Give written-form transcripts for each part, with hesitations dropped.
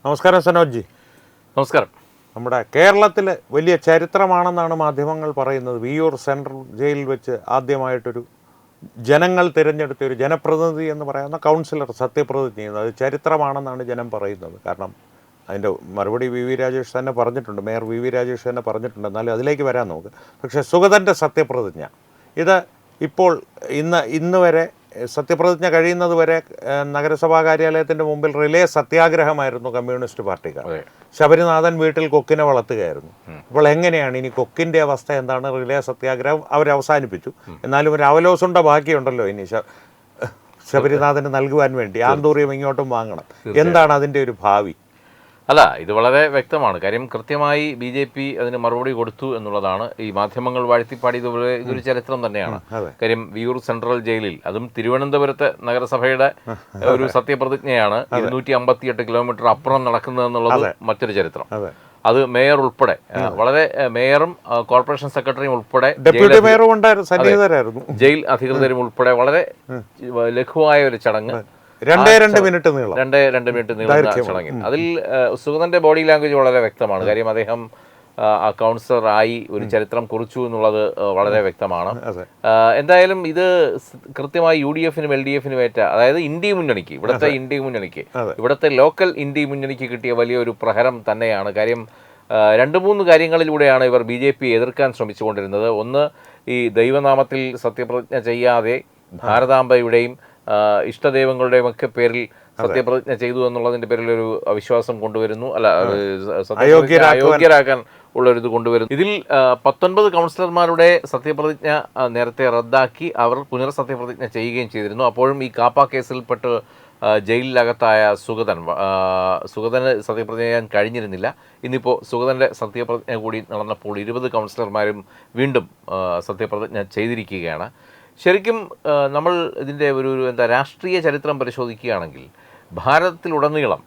നമസ്കാരം സനോജ് ജി. നമസ്കാരം. നമ്മുടെ കേരളത്തിൽ വലിയ ചരിത്രമാണെന്നാണ് മാധ്യമങ്ങൾ പറയുന്നത്. വിയ്യൂർ സെൻട്രൽ ജയിലിൽ വെച്ച് ആദ്യമായിട്ടൊരു ജനങ്ങൾ തിരഞ്ഞെടുത്ത ഒരു ജനപ്രതിനിധി എന്ന് പറയുന്ന കൗൺസിലർ സത്യപ്രതിജ്ഞ ചെയ്യുന്നത് അത് ചരിത്രമാണെന്നാണ് ജനം പറയുന്നത്. കാരണം അതിൻ്റെ മറുപടി വി രാജേഷ് തന്നെ പറഞ്ഞിട്ടുണ്ട്, മേയർ വി രാജേഷ് തന്നെ പറഞ്ഞിട്ടുണ്ട്. എന്നാലും അതിലേക്ക് വരാൻ നമുക്ക്. പക്ഷേ സുഗതൻ്റെ സത്യപ്രതിജ്ഞ ഇത് ഇപ്പോൾ ഇന്ന് വരെ സത്യപ്രതിജ്ഞ കഴിയുന്നത് വരെ നഗരസഭാ കാര്യാലയത്തിൻ്റെ മുമ്പിൽ റിലേ സത്യാഗ്രഹമായിരുന്നു കമ്മ്യൂണിസ്റ്റ് പാർട്ടിക്കാർ. ശബരിനാഥൻ വീട്ടിൽ കൊക്കിനെ വളർത്തുകയായിരുന്നു. അപ്പോൾ എങ്ങനെയാണ് ഇനി കൊക്കിൻ്റെ അവസ്ഥ എന്താണ്? റിലേ സത്യാഗ്രഹം അവരവസാനിപ്പിച്ചു. എന്നാലും ഒരു അവലോസുണ്ട ബാക്കിയുണ്ടല്ലോ ഇനി ശബരിനാഥന് നൽകുവാൻ വേണ്ടി. ആന്തൂറിയം ഇങ്ങോട്ടും വാങ്ങണം. എന്താണ് അതിൻ്റെ ഒരു ഭാവി? അല്ല, ഇത് വളരെ വ്യക്തമാണ്. കാര്യം കൃത്യമായി BJP അതിന് മറുപടി കൊടുത്തു എന്നുള്ളതാണ്. ഈ മാധ്യമങ്ങൾ വാഴ്ത്തിപ്പാടിയതുപോലെ ഇതൊരു ചരിത്രം തന്നെയാണ്. കാര്യം വിയ്യൂർ സെൻട്രൽ ജയിലിൽ, അതും തിരുവനന്തപുരത്തെ നഗരസഭയുടെ ഒരു സത്യപ്രതിജ്ഞയാണ് 258 കിലോമീറ്റർ അപ്പുറം നടക്കുന്നതെന്നുള്ളത് മറ്റൊരു ചരിത്രം. അത് മേയർ ഉൾപ്പെടെ വളരെ മേയറും കോർപ്പറേഷൻ സെക്രട്ടറിയും ഉൾപ്പെടെ ജയിൽ അധികൃതരും ഉൾപ്പെടെ വളരെ ലഘുവായ ഒരു ചടങ്ങ് 2 മിനിറ്റ് നീളുന്ന ചടങ്ങിൽ അതിൽ സുഗതന്റെ ബോഡി ലാംഗ്വേജ് വളരെ വ്യക്തമാണ്. കാര്യം അദ്ദേഹം ആ കൗൺസിലർ ആയി ഒരു ചരിത്രം കുറിച്ചു എന്നുള്ളത് വളരെ വ്യക്തമാണ്. എന്തായാലും ഇത് കൃത്യമായി UDF-നും LDF-നും ഏറ്റ, അതായത് ഇന്ത്യ മുന്നണിക്ക്, ഇവിടുത്തെ ഇന്ത്യ മുന്നണിക്ക്, ഇവിടുത്തെ ലോക്കൽ ഇന്ത്യ മുന്നണിക്ക് കിട്ടിയ വലിയൊരു പ്രഹരം തന്നെയാണ്. കാര്യം 2-3 കാര്യങ്ങളിലൂടെയാണ് ഇവർ BJP എതിർക്കാൻ ശ്രമിച്ചുകൊണ്ടിരുന്നത്. ഒന്ന്, ഈ ദൈവനാമത്തിൽ സത്യപ്രതിജ്ഞ ചെയ്യാതെ ഭാരതാംബയുടെയും ഇഷ്ടദൈവങ്ങളുടെയും ഒക്കെ പേരിൽ സത്യപ്രതിജ്ഞ ചെയ്തു എന്നുള്ളതിന്റെ പേരിൽ ഒരു അവിശ്വാസം കൊണ്ടുവരുന്നു, അല്ല അയോഗ്യരാക്കാൻ ഉള്ളൊരിത് കൊണ്ടുവരുന്നു. ഇതിൽ 19 കൗൺസിലർമാരുടെ സത്യപ്രതിജ്ഞ നേരത്തെ റദ്ദാക്കി അവർ പുനർസത്യപ്രതിജ്ഞ ചെയ്യുകയും ചെയ്തിരുന്നു. അപ്പോഴും ഈ കാപ്പ കേസിൽപ്പെട്ട് ജയിലിലകത്തായ സുഗതന് സത്യപ്രതിജ്ഞ ചെയ്യാൻ കഴിഞ്ഞിരുന്നില്ല. ഇന്നിപ്പോൾ സുഗതൻ്റെ സത്യപ്രതിജ്ഞ കൂടി നടന്നപ്പോൾ 20 കൗൺസിലർമാരും വീണ്ടും സത്യപ്രതിജ്ഞ ചെയ്തിരിക്കുകയാണ്. ശരിക്കും നമ്മൾ ഇതിൻ്റെ ഒരു രാഷ്ട്രീയ ചരിത്രം പരിശോധിക്കുകയാണെങ്കിൽ ഭാരതത്തിലുടനീളം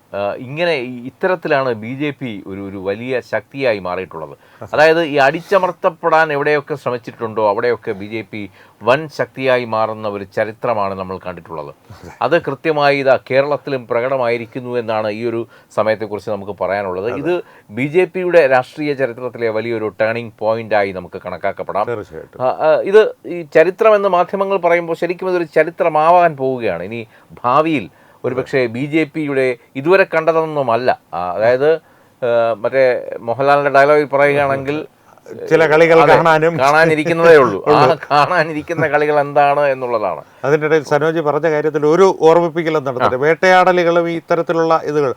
ഇത്തരത്തിലാണ് BJP ഒരു വലിയ ശക്തിയായി മാറിയിട്ടുള്ളത്. അതായത് ഈ അടിച്ചമർത്തപ്പെടാൻ എവിടെയൊക്കെ ശ്രമിച്ചിട്ടുണ്ടോ അവിടെയൊക്കെ BJP വൻ ശക്തിയായി മാറുന്ന ഒരു ചരിത്രമാണ് നമ്മൾ കണ്ടിട്ടുള്ളത്. അത് കൃത്യമായി കേരളത്തിലും പ്രകടമായിരിക്കുന്നു എന്നാണ് ഈ ഒരു സമയത്തെക്കുറിച്ച് നമുക്ക് പറയാനുള്ളത്. ഇത് BJPയുടെ രാഷ്ട്രീയ ചരിത്രത്തിലെ വലിയൊരു ടേണിംഗ് പോയിന്റായി നമുക്ക് കണക്കാക്കപ്പെടാം. ഇത് ഈ ചരിത്രം എന്ന് മാധ്യമങ്ങൾ പറയുമ്പോൾ ശരിക്കും ഇതൊരു ചരിത്രമാവാൻ പോവുകയാണ്. ഇനി ഭാവിയിൽ ഒരുപക്ഷെ BJPയുടെ ഇതുവരെ കണ്ടതൊന്നുമല്ല. അതായത് മറ്റേ മോഹൻലാലിന്റെ ഡയലോഗിൽ പറയുകയാണെങ്കിൽ ചില കളികൾ കാണാനിരിക്കുന്നതേ ഉള്ളൂ. ആ കാണാനിരിക്കുന്ന കളികൾ എന്താണ് എന്നുള്ളതാണ്. അതിൻ്റെ ഇടയിൽ സനോജ് പറഞ്ഞ കാര്യത്തിൽ ഒരു ഓർമ്മിപ്പിക്കലും നടന്നിട്ട് വേട്ടയാടലുകളും ഇത്തരത്തിലുള്ള ഇതുകൾ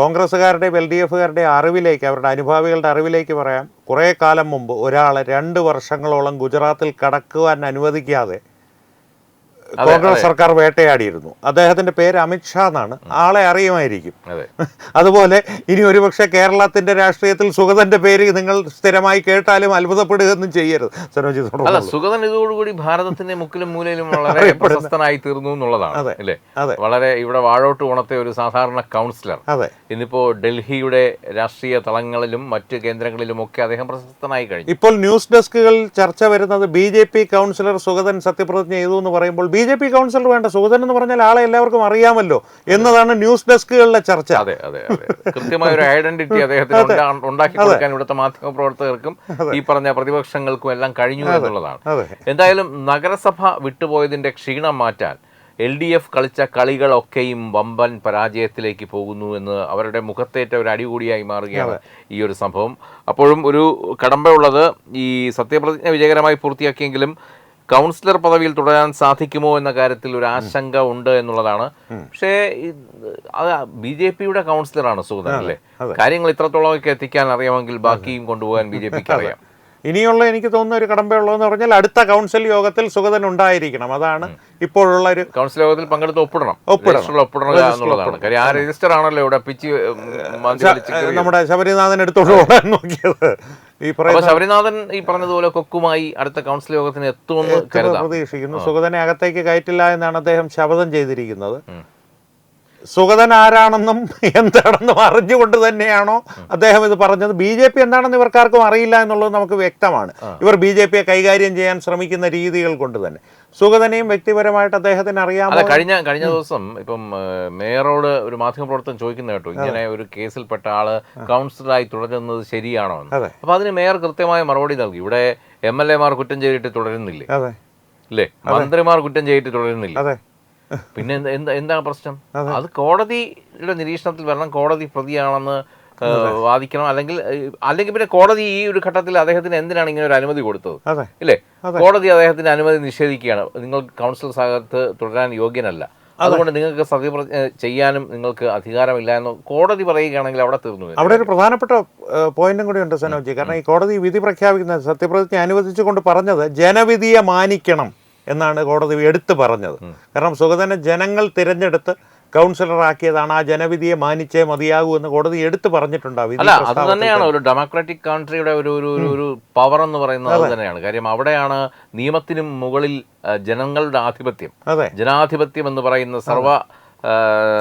കോൺഗ്രസ്സുകാരുടെയും LDF-കാരുടെയും അറിവിലേക്ക്, അവരുടെ അനുഭാവികളുടെ അറിവിലേക്ക് പറയാം. കുറേ കാലം മുമ്പ് ഒരാളെ 2 വർഷങ്ങളോളം ഗുജറാത്തിൽ കടക്കുവാൻ അനുവദിക്കാതെ കോൺഗ്രസ് സർക്കാർ വേട്ടയാടിയിരുന്നു. അദ്ദേഹത്തിന്റെ പേര് അമിത്ഷാ എന്നാണ്. ആളെ അറിയുമായിരിക്കും. അതുപോലെ ഇനി ഒരുപക്ഷെ കേരളത്തിന്റെ രാഷ്ട്രീയത്തിൽ സുഗതന്റെ പേര് നിങ്ങൾ സ്ഥിരമായി കേട്ടാലും അത്ഭുതപ്പെടുകയൊന്നും ചെയ്യരുത് സനോജി. സുഗതൻ ഇതോടുകൂടി ഭാരതത്തിന്റെ മുക്കിലും മൂലയിലും വളരെ പ്രശസ്തനായി തീർന്നു എന്നുള്ളതാണ് അല്ലേ. വളരെ ഇവിടെ വാഴോട്ട് ഉണർത്തിയ ഒരു സാധാരണ കൗൺസിലർ ഇന്നിപ്പോ ഡൽഹിയുടെ രാഷ്ട്രീയ തലങ്ങളിലും മറ്റ് കേന്ദ്രങ്ങളിലും ഒക്കെ അദ്ദേഹം പ്രശസ്തനായി കഴിഞ്ഞു. ഇപ്പോൾ ന്യൂസ് ഡെസ്കുകളിൽ ചർച്ച വരുന്നത് BJP കൗൺസിലർ സുഗതൻ സത്യപ്രതിജ്ഞ ചെയ്തു എന്ന് പറയുമ്പോൾ BJP കൗൺസിലർ വേണ്ട, സുഗതൻ എന്ന് പറഞ്ഞാൽ ആളെ എല്ലാവർക്കും അറിയാമല്ലോ എന്നതാണ് ന്യൂസ് ഡെസ്കുകളിലെ ചർച്ച. അതെ, കൃത്യമായ ഒരു ഐഡന്റിറ്റി അദ്ദേഹത്തിന് ഉണ്ടാക്കി കൊടുക്കാൻ ഇവിടുത്തെ മാധ്യമ പ്രവർത്തകർക്കും ഈ പറഞ്ഞ പ്രതിപക്ഷങ്ങൾക്കും എല്ലാം കഴിഞ്ഞു എന്നുള്ളതാണ്. എന്തായാലും നഗരസഭ വിട്ടുപോയതിന്റെ ക്ഷീണം മാറ്റാൻ LDF കളിച്ച കളികളൊക്കെയും വമ്പൻ പരാജയത്തിലേക്ക് പോകുന്നു എന്ന് അവരുടെ മുഖത്തേറ്റ ഒരു അടികൂടിയായി മാറുകയാണ് ഈ ഒരു സംഭവം. അപ്പോഴും ഒരു കടമ്പയുള്ളത്, ഈ സത്യപ്രതിജ്ഞ വിജയകരമായി പൂർത്തിയാക്കിയെങ്കിലും കൗൺസിലർ പദവിയിൽ തുടരാൻ സാധിക്കുമോ എന്ന കാര്യത്തിൽ ഒരു ആശങ്ക ഉണ്ട് എന്നുള്ളതാണ്. പക്ഷേ അത് BJPയുടെ കൗൺസിലറാണ് സുഗതൻ അല്ലേ. കാര്യങ്ങൾ ഇത്രത്തോളമൊക്കെ എത്തിക്കാൻ അറിയാമെങ്കിൽ ബാക്കിയും കൊണ്ടുപോകാൻ BJPക്ക് അറിയാം. ഇനിയുള്ള എനിക്ക് തോന്നുന്ന ഒരു കടമ്പയുള്ളതെന്ന് പറഞ്ഞാൽ അടുത്ത കൗൺസിൽ യോഗത്തിൽ സുഗതൻ ഉണ്ടായിരിക്കണം. അതാണ് ഇപ്പോഴുള്ള ഒരു കൗൺസിൽ യോഗത്തിൽ പങ്കെടുത്ത് ഒപ്പിടണം എന്നുള്ളതാണ്. കാര്യം ആ രജിസ്റ്റർ ആണല്ലോ ഇവിടെ പിച്ച് നമ്മുടെ ശബരിനാഥൻ എടുത്തോണ്ട് പോകാൻ നോക്കിയത്. ശബരിനാഥൻ ഈ പറഞ്ഞതുപോലെ കൊക്കുമായി അടുത്ത കൗൺസിൽ യോഗത്തിന് എത്തുമെന്ന് പ്രതീക്ഷിക്കുന്നു. സുഗതനെ അകത്തേക്ക് കയറ്റില്ല എന്നാണ് അദ്ദേഹം ശപഥം ചെയ്തിരിക്കുന്നത്. സുഗതൻ ആരാണെന്നും എന്താണെന്നും അറിഞ്ഞുകൊണ്ട് തന്നെയാണോ അദ്ദേഹം ഇത് പറഞ്ഞത്? BJP എന്താണെന്ന് ഇവർക്കാർക്കും അറിയില്ല എന്നുള്ളത് നമുക്ക് വ്യക്തമാണ്. ഇവർ BJPയെ കൈകാര്യം ചെയ്യാൻ ശ്രമിക്കുന്ന രീതികൾ കൊണ്ട് തന്നെ സുഗതനെയും വ്യക്തിപരമായിട്ട് അദ്ദേഹത്തിന് അറിയാമോ? അല്ല, കഴിഞ്ഞ ദിവസം ഇപ്പം മേയറോട് ഒരു മാധ്യമപ്രവർത്തനം ചോദിക്കുന്ന കേട്ടു, ഇങ്ങനെ ഒരു കേസിൽപ്പെട്ട ആള് കൗൺസിലറായി തുടരുന്നത് ശരിയാണോ എന്ന്. അപ്പൊ അതിന് മേയർ കൃത്യമായ മറുപടി നൽകി. ഇവിടെ MLA മാർ കുറ്റം ചെയ്തിട്ട് തുടരുന്നില്ലേ? അല്ലേ? മന്ത്രിമാർ കുറ്റം ചെയ്തിട്ട് തുടരുന്നില്ല. പിന്നെ എന്താണ് പ്രശ്നം? അത് കോടതിയുടെ നിരീക്ഷണത്തിൽ വരണം. കോടതി പ്രതിയാണെന്ന് വാദിക്കണം. അല്ലെങ്കിൽ പിന്നെ കോടതി ഈ ഒരു ഘട്ടത്തിൽ അദ്ദേഹത്തിന് എന്തിനാണ് ഇങ്ങനെ ഒരു അനുമതി കൊടുത്തത്? ഇല്ലേ? കോടതി അദ്ദേഹത്തിന് അനുമതി നിഷേധിക്കുകയാണ്. നിങ്ങൾ കൗൺസിൽ സ്ഥാനത്ത് തുടരാൻ യോഗ്യനല്ല, അതുകൊണ്ട് നിങ്ങൾക്ക് സത്യപ്രതിജ്ഞ ചെയ്യാനും നിങ്ങൾക്ക് അധികാരമില്ല എന്ന് കോടതി പറയുകയാണെങ്കിൽ അവിടെ തീർന്നു. അവിടെ ഒരു പ്രധാനപ്പെട്ട പോയിന്റും കൂടി ഉണ്ട് സനോജി. കാരണം ഈ കോടതി വിധി പ്രഖ്യാപിക്കുന്ന സത്യപ്രതിജ്ഞ അനുവദിച്ചുകൊണ്ട് പറഞ്ഞത് ജനവിധിയെ മാനിക്കണം എന്നാണ് കോടതി എടുത്തു പറഞ്ഞത്. കാരണം സുഗതനെ ജനങ്ങൾ തിരഞ്ഞെടുത്ത് കൗൺസിലറാക്കിയതാണ്, ആ ജനവിധിയെ മാനിച്ചേ മതിയാകൂ എന്ന് കോടതി എടുത്തു പറഞ്ഞിട്ടുണ്ടാവും. അല്ല, അത് തന്നെയാണ് ഒരു ഡെമോക്രാറ്റിക് കൺട്രിയുടെ ഒരു പവർ എന്ന് പറയുന്നത്. അത് തന്നെയാണ് കാര്യം. അവിടെയാണ് നിയമത്തിനും മുകളിൽ ജനങ്ങളുടെ ആധിപത്യം. ജനാധിപത്യം എന്ന് പറയുന്ന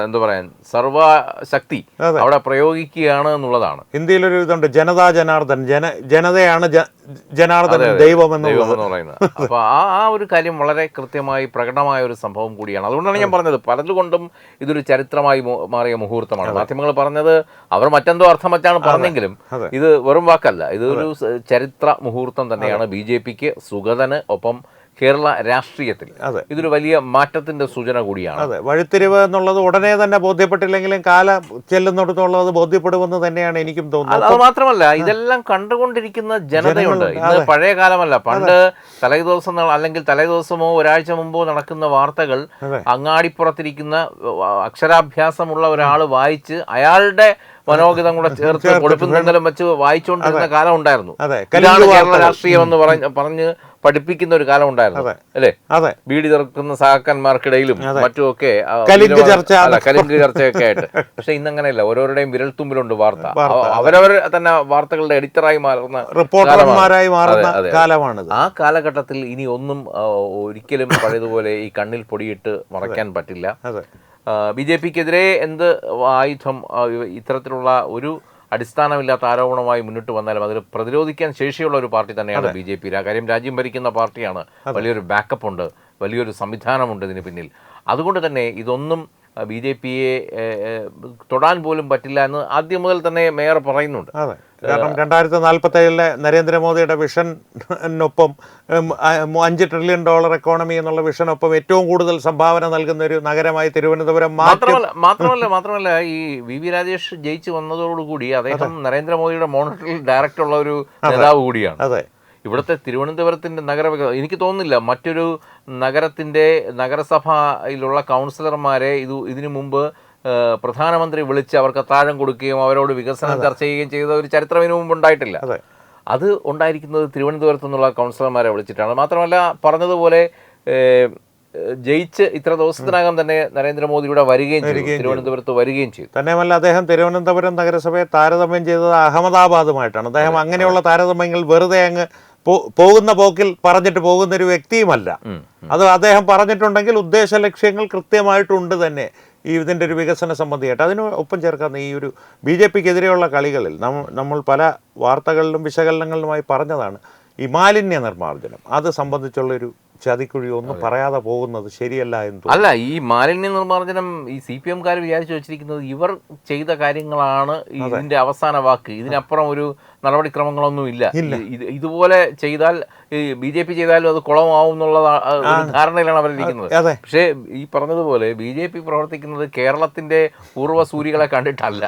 എന്താ പറയാൻ സർവശക്തി അവിടെ പ്രയോഗിക്കുകയാണ് എന്നുള്ളതാണ്. ഇന്ത്യയിലൊരു ഇതുണ്ട്, ജനതാ ജനാർദ്ദൻ, ജനതയാണ് ജനാർദ്ദൻ ദൈവം എന്ന് പറയുന്നത്. അപ്പൊ ആ ഒരു കാര്യം വളരെ കൃത്യമായി പ്രകടമായ ഒരു സംഭവം കൂടിയാണ്. അതുകൊണ്ടാണ് ഞാൻ പറഞ്ഞത് പലതുകൊണ്ടും ഇതൊരു ചരിത്രമായി മാറിയ മുഹൂർത്തമാണ്. മാധ്യമങ്ങൾ പറഞ്ഞത് അവർ മറ്റെന്തോ അർത്ഥം വച്ചാണ് പറഞ്ഞെങ്കിലും ഇത് വെറും വാക്കല്ല, ഇതൊരു ചരിത്ര മുഹൂർത്തം തന്നെയാണ് BJPക്ക്, സുഗതന് ഒപ്പം കേരള രാഷ്ട്രീയത്തിൽ ഇതൊരു വലിയ മാറ്റത്തിന്റെ സൂചന കൂടിയാണ്. അതെ, വഴിത്തിരിവ് എന്നുള്ളത് ഉടനെ തന്നെ ബോധ്യപ്പെട്ടില്ലെങ്കിലും കാലം ചെല്ലുന്നിടത്തോളം ബോധ്യപ്പെടുമെന്ന് തന്നെയാണ് എനിക്കും തോന്നുന്നത്. അത് മാത്രമല്ല, ഇതെല്ലാം കണ്ടുകൊണ്ടിരിക്കുന്ന ജനതയുണ്ട്. ഇന്ന് പഴയ കാലമല്ല. പണ്ട് തലേദിവസം അല്ലെങ്കിൽ തലേദിവസമോ ഒരാഴ്ച മുമ്പോ നടക്കുന്ന വാർത്തകൾ അങ്ങാടിപ്പുറത്തിരിക്കുന്ന അക്ഷരാഭ്യാസമുള്ള ഒരാൾ വായിച്ച് അയാളുടെ മനോഗതം കൂടെ ചേർത്ത് പൊടിപ്പുന്നെങ്കിലും വെച്ച് വായിച്ചുകൊണ്ടിരുന്ന കാലം ഉണ്ടായിരുന്നു. ഇതാണ് കേരള രാഷ്ട്രീയം എന്ന് പറഞ്ഞ് പഠിപ്പിക്കുന്ന ഒരു കാലം ഉണ്ടായിരുന്നു, അല്ലേ? ബീഡി തുറക്കുന്ന സഹാക്കന്മാർക്കിടയിലും മറ്റുമൊക്കെ കലിങ്ക് ചർച്ചയൊക്കെ ആയിട്ട്. പക്ഷെ ഇന്നങ്ങനെയല്ല, ഓരോരുടെയും വിരൽത്തുമ്പിലുണ്ട് വാർത്ത. അവരവർ തന്നെ വാർത്തകളുടെ എഡിറ്ററായി മാറുന്ന റിപ്പോർട്ടർമാരായി മാറുന്ന കാലമാണ്. ആ കാലഘട്ടത്തിൽ ഇനി ഒന്നും ഒരിക്കലും പഴയതുപോലെ ഈ കണ്ണിൽ പൊടിയിട്ട് മറയ്ക്കാൻ പറ്റില്ല. BJPക്കെതിരെ എന്ത് ആയുധം ഇത്തരത്തിലുള്ള ഒരു അടിസ്ഥാനമില്ലാത്ത ആരോപണമായി മുന്നിട്ട് വന്നാലും അതിൽ പ്രതിരോധിക്കാൻ ശേഷിയുള്ള ഒരു പാർട്ടി തന്നെയാണ് BJP. കാര്യം രാജ്യം ഭരിക്കുന്ന പാർട്ടിയാണ്, വലിയൊരു ബാക്കപ്പ് ഉണ്ട്, വലിയൊരു സംവിധാനമുണ്ട് ഇതിന് പിന്നിൽ. അതുകൊണ്ട് തന്നെ ഇതൊന്നും BJPയെ തൊടാൻ പോലും പറ്റില്ല എന്ന് ആദ്യം മുതൽ തന്നെ മേയർ പറയുന്നുണ്ട്. കാരണം 2047 നരേന്ദ്രമോദിയുടെ വിഷനൊപ്പം $5 ട്രില്യൺ എക്കോണമി എന്നുള്ള വിഷനൊപ്പം ഏറ്റവും കൂടുതൽ സംഭാവന നൽകുന്ന ഒരു നഗരമായി തിരുവനന്തപുരം മാത്രമല്ല ഈ VV രാജേഷ് ജയിച്ചു വന്നതോടുകൂടി അദ്ദേഹം നരേന്ദ്രമോദിയുടെ മോണിറ്ററിൽ ഡയറക്റ്റ് ഉള്ള ഒരു നേതാവ് കൂടിയാണ്. ഇവിടുത്തെ തിരുവനന്തപുരത്തിൻ്റെ എനിക്ക് തോന്നുന്നില്ല മറ്റൊരു നഗരസഭയിലുള്ള കൗൺസിലർമാരെ ഇതിനു മുമ്പ് പ്രധാനമന്ത്രി വിളിച്ച് അവർക്ക് അത്താഴം കൊടുക്കുകയും അവരോട് വികസനം ചർച്ച ചെയ്യുകയും ചെയ്ത ഒരു ചരിത്രം ഇതിനു മുമ്പ് ഉണ്ടായിട്ടില്ല. അത് ഉണ്ടായിരിക്കുന്നത് തിരുവനന്തപുരത്തു നിന്നുള്ള കൗൺസിലർമാരെ വിളിച്ചിട്ടാണ്. മാത്രമല്ല പറഞ്ഞതുപോലെ ജയിച്ച് ഇത്ര ദിവസത്തിനകം തന്നെ നരേന്ദ്രമോദിയുടെ വരികയും ചെയ്തു, തിരുവനന്തപുരത്ത് വരികയും ചെയ്തു. തന്നെയുമല്ല, അദ്ദേഹം തിരുവനന്തപുരം നഗരസഭയെ താരതമ്യം ചെയ്തത് അഹമ്മദാബാദുമായിട്ടാണ്. അദ്ദേഹം അങ്ങനെയുള്ള താരതമ്യങ്ങൾ വെറുതെ അങ്ങ് പോകുന്ന പോക്കിൽ പറഞ്ഞിട്ട് പോകുന്ന ഒരു വ്യക്തിയുമല്ല. അത് അദ്ദേഹം പറഞ്ഞിട്ടുണ്ടെങ്കിൽ ഉദ്ദേശ ലക്ഷ്യങ്ങൾ കൃത്യമായിട്ടുണ്ട് തന്നെ ഇതിൻ്റെ ഒരു വികസന സംബന്ധിയായിട്ട്. അതിന് ഒപ്പം ചേർക്കുന്ന ഈ ഒരു BJPക്കെതിരെയുള്ള കളികളിൽ നമ്മൾ പല വാർത്തകളിലും വിശകലനങ്ങളിലുമായി പറഞ്ഞതാണ് ഈ മാലിന്യ നിർമ്മാർജ്ജനം. അത് സംബന്ധിച്ചുള്ളൊരു ചതിക്കുഴി ഒന്നും പറയാതെ പോകുന്നത് ശരിയല്ല എന്ന് തോന്നുന്നു. അല്ല, ഈ മാലിന്യ നിർമ്മാർജ്ജനം ഈ CPM-കാർ വിചാരിച്ചു വെച്ചിരിക്കുന്നത് ഇവർ ചെയ്ത കാര്യങ്ങളാണ് ഇതിന്റെ അവസാന വാക്ക്, ഇതിനപ്പുറം ഒരു നടപടിക്രമങ്ങളൊന്നും ഇല്ല. ഇതുപോലെ ചെയ്താൽ BJP ചെയ്താലും അത് കുളമാവും എന്നുള്ള ധാരണയിലാണ് അവരിരിക്കുന്നത്. പക്ഷേ ഈ പറഞ്ഞതുപോലെ BJP പ്രവർത്തിക്കുന്നത് കേരളത്തിന്റെ പൂർവ്വസൂരികളെ കണ്ടിട്ടല്ല.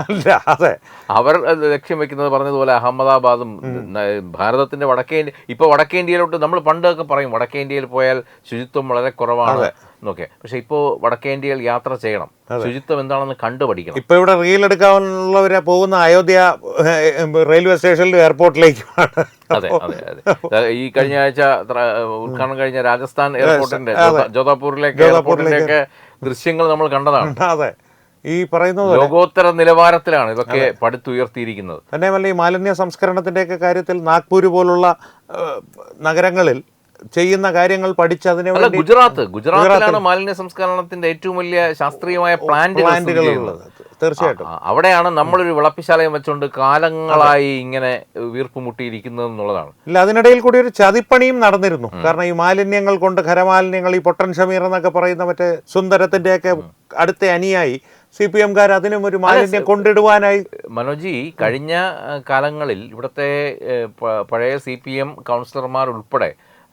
അവർ ലക്ഷ്യം വെക്കുന്നത് പറഞ്ഞതുപോലെ അഹമ്മദാബാദും ഭാരതത്തിന്റെ വടക്കേ ഇന്ത്യയിലോട്ട് നമ്മൾ പണ്ടൊക്കെ പറയും വടക്കേ ഇന്ത്യയിൽ പോയാൽ ശുചിത്വം വളരെ കുറവാണ് എന്നൊക്കെ. പക്ഷെ ഇപ്പോൾ വടക്കേ ഇന്ത്യയിൽ യാത്ര ചെയ്യണം, ശുചിത്വം എന്താണെന്ന് കണ്ടുപഠിക്കണം. ഇപ്പൊ ഇവിടെ റീൽ എടുക്കാനുള്ളവരെ പോകുന്ന അയോധ്യ റെയിൽവേ സ്റ്റേഷനിലും എയർപോർട്ടിലേക്കുമാണ്. അതെ. ഈ കഴിഞ്ഞ ആഴ്ച ഉദ്ഘാടനം കഴിഞ്ഞ രാജസ്ഥാൻ എയർപോർട്ടിന്റെ എയർപോർട്ടിലേക്ക് ദൃശ്യങ്ങൾ നമ്മൾ കണ്ടതാണ്. അതെ, ഈ പറയുന്നത് ലോകോത്തര നിലവാരത്തിലാണ് ഇതൊക്കെ പടുത്തുയർത്തിയിരിക്കുന്നത്. തന്നെയുമല്ല, ഈ മാലിന്യ സംസ്കരണത്തിന്റെയൊക്കെ കാര്യത്തിൽ നാഗ്പൂർ പോലുള്ള നഗരങ്ങളിൽ ചെയ്യുന്ന കാര്യങ്ങൾ പഠിച്ച് അതിനെ അല്ല, വേണ്ടി ഗുജറാത്തിലാണ് മാലിന്യ സംസ്കരണത്തിന്റെ ഏറ്റവും വലിയ ശാസ്ത്രീയമായ പ്ലാന്റുകൾ ഉള്ളത്. തീർച്ചയായിട്ടും അവിടെയാണ് നമ്മളൊരു വിളപ്പിശാലയം വെച്ചുകൊണ്ട് കാലങ്ങളായി ഇങ്ങനെ വീർപ്പ് മുട്ടിയിരിക്കുന്നത് എന്നുള്ളതാണ്. ഇല്ല, അതിനിടയിൽ കൂടി ഒരു ചതിപ്പണിയും നടന്നിരുന്നു. കാരണം ഈ മാലിന്യങ്ങൾ കൊണ്ട്, ഖരമാലിന്യങ്ങൾ, ഈ പൊട്ടൻ ഷമീർ എന്നൊക്കെ പറയുന്ന മറ്റേ സുന്ദരത്തിന്റെയൊക്കെ അടുത്ത അനിയായി CPM-കാർ അതിനും ഒരു മാലിന്യം കൊണ്ടിടുവാനായി. മനോജി, കഴിഞ്ഞ കാലങ്ങളിൽ ഇവിടുത്തെ പഴയ CPM കൗൺസിലർമാർ ഉൾപ്പെടെ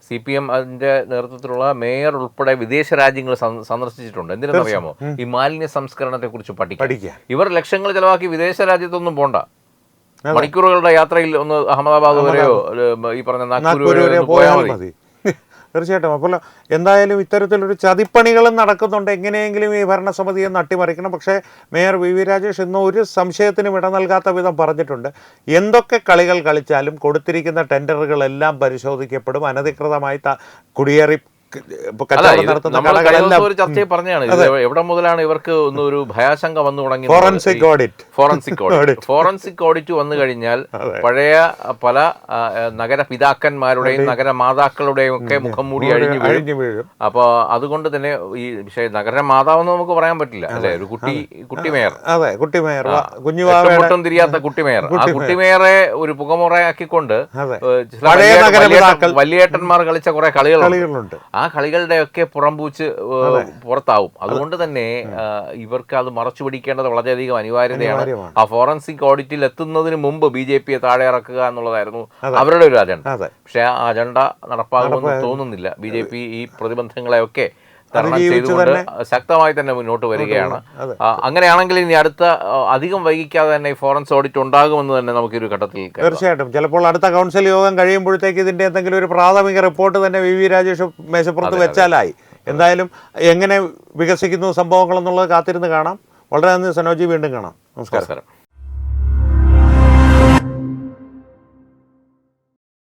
CPM അതിന്റെ നേതൃത്വത്തിലുള്ള മേയർ ഉൾപ്പെടെ വിദേശ രാജ്യങ്ങൾ സന്ദർശിച്ചിട്ടുണ്ട്. എന്തിനെന്നറിയാമോ? ഈ മാലിന്യ സംസ്കരണത്തെ കുറിച്ച് പഠിക്കാൻ. ഇവർ ലക്ഷങ്ങൾ ചെലവാക്കി വിദേശ രാജ്യത്തൊന്നും പോണ്ട, മണിക്കൂറുകളുടെ യാത്രയിൽ ഒന്ന് അഹമ്മദാബാദ് വരെയോ ഈ പറഞ്ഞ നാഗ്പൂർ വരെയോ പോയാൽ മതി. തീർച്ചയായിട്ടും. അപ്പോൾ എന്തായാലും ഇത്തരത്തിലൊരു ചതിപ്പണികളും നടക്കുന്നുണ്ട്. എങ്ങനെയെങ്കിലും ഈ ഭരണസമിതിയെ നട്ടിമറിക്കണം. പക്ഷേ മേയർ VV രാജേഷ് ഇന്ന് ഒരു സംശയത്തിനും ഇട നൽകാത്ത വിധം പറഞ്ഞിട്ടുണ്ട്. എന്തൊക്കെ കളികൾ കളിച്ചാലും കൊടുത്തിരിക്കുന്ന ടെൻഡറുകളെല്ലാം പരിശോധിക്കപ്പെടും. അനധികൃതമായി കുടിയേറി ഒരു ചർച്ചയിൽ പറഞ്ഞാണ് എവിടെ മുതലാണ് ഇവർക്ക് ഒരു ഭയാശങ്ക വന്നു തുടങ്ങി. ഫോറൻസിക് ഓഡിറ്റ് വന്നു കഴിഞ്ഞാൽ പഴയ പല നഗരപിതാക്കന്മാരുടെയും നഗരമാതാക്കളുടെയും ഒക്കെ മുഖം മൂടി അഴിഞ്ഞു വീഴും. അപ്പൊ അതുകൊണ്ട് തന്നെ ഈ നഗരമാതാവെന്ന് നമുക്ക് പറയാൻ പറ്റില്ല അല്ലെ, ഒരു കുട്ടി മേയർ, കുഞ്ഞുവാട്ടും തിരിയാത്ത കുട്ടി മേയർ, ആ കുട്ടി മേയറെ ഒരു പുകമുറയാക്കിക്കൊണ്ട് വലിയേട്ടന്മാർ കളിച്ച കുറെ കളികളുണ്ട്. ആ കളികളുടെയൊക്കെ പുറംപൂച്ച് പുറത്താവും. അതുകൊണ്ട് തന്നെ ഇവർക്ക് അത് മറച്ചു പിടിക്കേണ്ടത് വളരെയധികം അനിവാര്യതയാണ്. ആ ഫോറൻസിക് ഓഡിറ്റിൽ എത്തുന്നതിന് മുമ്പ് BJP-യെ താഴെ ഇറക്കുക എന്നുള്ളതായിരുന്നു അവരുടെ ഒരു അജണ്ട. പക്ഷെ ആ അജണ്ട നടപ്പാകുമെന്ന് തോന്നുന്നില്ല. BJP ഈ പ്രതിബന്ധങ്ങളെയൊക്കെ തരണം ചെയ്തുകൊണ്ട് ശക്തമായി തന്നെ മുന്നോട്ട് വരികയാണ്. അങ്ങനെയാണെങ്കിൽ ഇനി അടുത്ത അധികം വൈകിക്കാതെ തന്നെ ഈ ഫോറൻസ് ഓഡിറ്റ് ഉണ്ടാകുമെന്ന് തന്നെ നമുക്കൊരു ഘട്ടത്തിൽ തീർച്ചയായിട്ടും. ചിലപ്പോൾ അടുത്ത കൗൺസിൽ യോഗം കഴിയുമ്പോഴത്തേക്ക് ഇതിന്റെ എന്തെങ്കിലും ഒരു പ്രാഥമിക റിപ്പോർട്ട് തന്നെ VV രാജേഷ് മേശപ്പുറത്ത് വെച്ചാലായി. എന്തായാലും എങ്ങനെ വികസിക്കുന്നു സംഭവങ്ങൾ എന്നുള്ളത് കാത്തിരുന്ന് കാണാം. വളരെ നന്ദി സനോജി, വീണ്ടും കാണാം. നമസ്കാരം.